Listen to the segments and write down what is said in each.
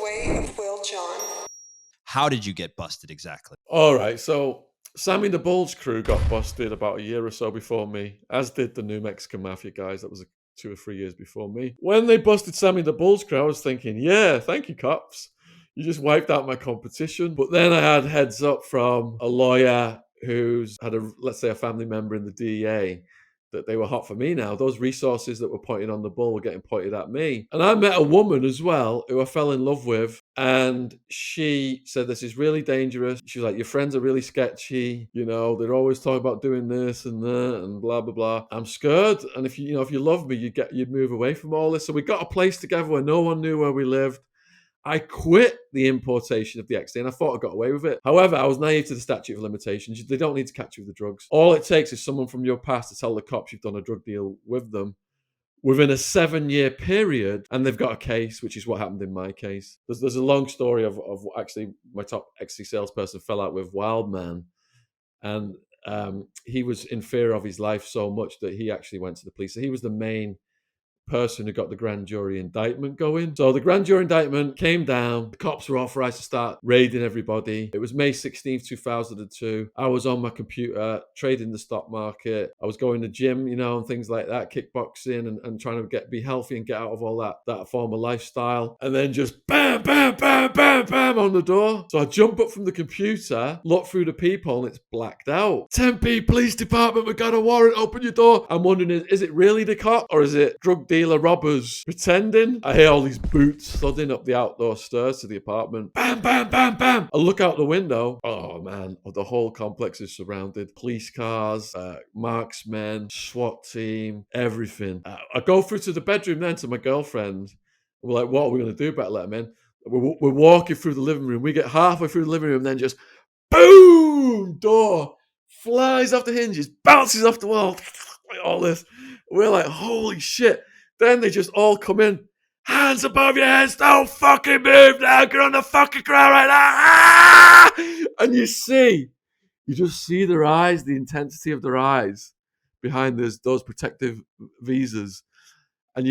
way of Will John. How did you get busted exactly? All right, so Sammy the Bull's crew got busted about a year or so before me, as did the New Mexican Mafia guys. That was 2 or 3 years before me. When they busted Sammy the Bull's crew, I was thinking, yeah, thank you, cops. You just wiped out my competition. But then I had heads up from a lawyer who's had let's say a family member in the DEA, that they were hot for me now. Those resources that were pointed on the bull were getting pointed at me. And I met a woman as well who I fell in love with. And she said, this is really dangerous. She's like, your friends are really sketchy. You know, they're always talking about doing this and that and blah, blah, blah. I'm scared. And if you love me, you'd move away from all this. So we got a place together where no one knew where we lived. I quit the importation of the ecstasy and I thought I got away with it. However, I was naive to the statute of limitations. They don't need to catch you with the drugs. All it takes is someone from your past to tell the cops you've done a drug deal with them within a 7-year period, and they've got a case, which is what happened in my case. There's a long story of actually my top ecstasy salesperson fell out with 𝗪𝗛𝗡, and he was in fear of his life so much that he actually went to the police. So he was the main person who got the grand jury indictment going. So the grand jury indictment came down. The cops were authorized to start raiding everybody. It was May 16th, 2002. I was on my computer trading the stock market. I was going to the gym, and things like that, kickboxing and trying to be healthy and get out of all that former lifestyle. And then just bam, bam, bam, bam, bam on the door. So I jump up from the computer, look through the peephole, and it's blacked out. Tempe Police Department, we got a warrant, open your door. I'm wondering, is it really the cop or is it drug dealer robbers pretending? I hear all these boots thudding up the outdoor stairs to the apartment. Bam, bam, bam, bam. I look out the window. Oh man, the whole complex is surrounded. Police cars, marksmen, SWAT team, everything. I go through to the bedroom then to my girlfriend. We're like, what are we going to do? Better let them in. We're walking through the living room. We get halfway through the living room, then just boom, door flies off the hinges, bounces off the wall. All this. We're like, holy shit. Then they just all come in. Hands above your heads, don't fucking move now. Get on the fucking ground right now. Ah! And you just see their eyes, the intensity of their eyes behind those protective visors. And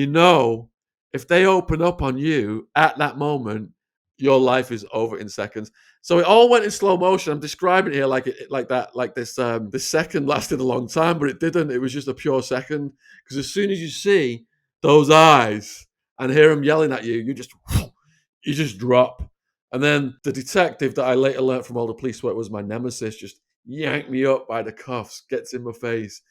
if they open up on you at that moment, your life is over in seconds. So it all went in slow motion. I'm describing it here like this second lasted a long time, but it didn't. It was just a pure second. Because as soon as you see those eyes and hear them yelling at you, you just drop. And then the detective that I later learned from all the police work was my nemesis, just yanked me up by the cuffs, gets in my face.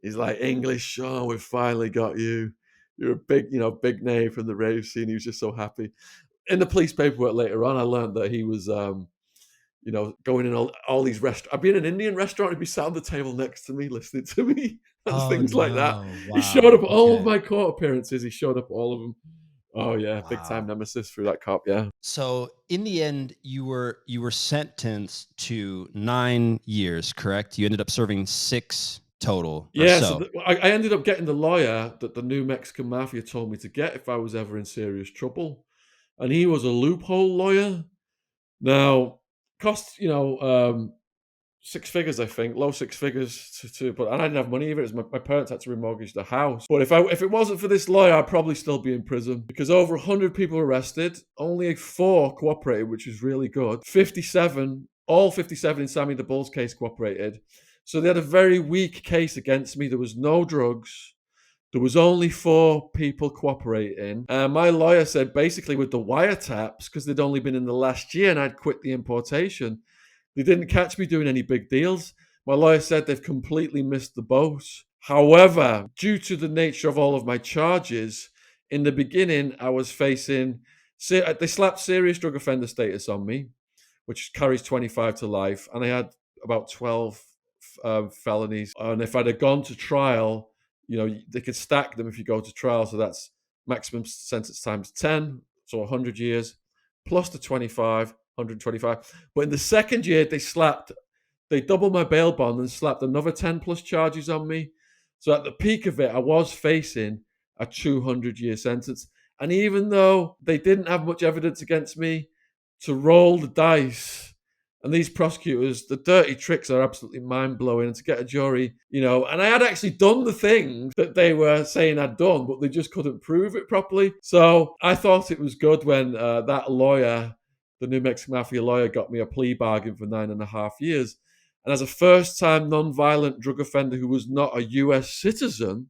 He's like, English Shaun, we've finally got you. You're a big name from the rave scene. He was just so happy. In the police paperwork later on, I learned that he was, going in all these restaurants. I'd be in an Indian restaurant, he'd be sat on the table next to me, listening to me, and things like that. Wow. He showed up at all of my court appearances. He showed up at all of them. Oh yeah, wow. Big time nemesis through that cop. Yeah. So in the end, you were sentenced to 9 years, correct? You ended up serving 6 total. Yeah, so I ended up getting the lawyer that the New Mexican Mafia told me to get if I was ever in serious trouble. And he was a loophole lawyer. Now, cost, 6 figures, I think, low 6 figures but I didn't have money either. It was my parents had to remortgage the house. But if it wasn't for this lawyer, I'd probably still be in prison because over 100 people were arrested. Only 4 cooperated, which was really good. All 57 in Sammy the Bull's case cooperated. So they had a very weak case against me. There was no drugs. There was only 4 people cooperating. And my lawyer said basically with the wiretaps, because they'd only been in the last year and I'd quit the importation, they didn't catch me doing any big deals. My lawyer said they've completely missed the boat. However, due to the nature of all of my charges, in the beginning, I was facing, they slapped serious drug offender status on me, which carries 25 to life. And I had about 12 felonies. And if I'd have gone to trial, they could stack them if you go to trial. So that's maximum sentence times 10. So 100 years plus the 25, 125. But in the second year, they doubled my bail bond and slapped another 10 plus charges on me. So at the peak of it, I was facing a 200-year sentence. And even though they didn't have much evidence against me, to roll the dice And these prosecutors, the dirty tricks are absolutely mind-blowing. And to get a jury, and I had actually done the things that they were saying I'd done, but they just couldn't prove it properly. So I thought it was good when that lawyer, the New Mexico Mafia lawyer, got me a plea bargain for 9.5 years. And as a first-time non-violent drug offender who was not a US citizen,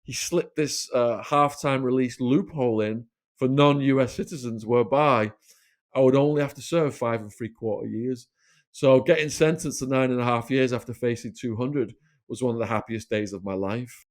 he slipped this half-time release loophole in for non-US citizens, whereby I would only have to serve 5.75 years. So getting sentenced to 9.5 years after facing 200 was one of the happiest days of my life.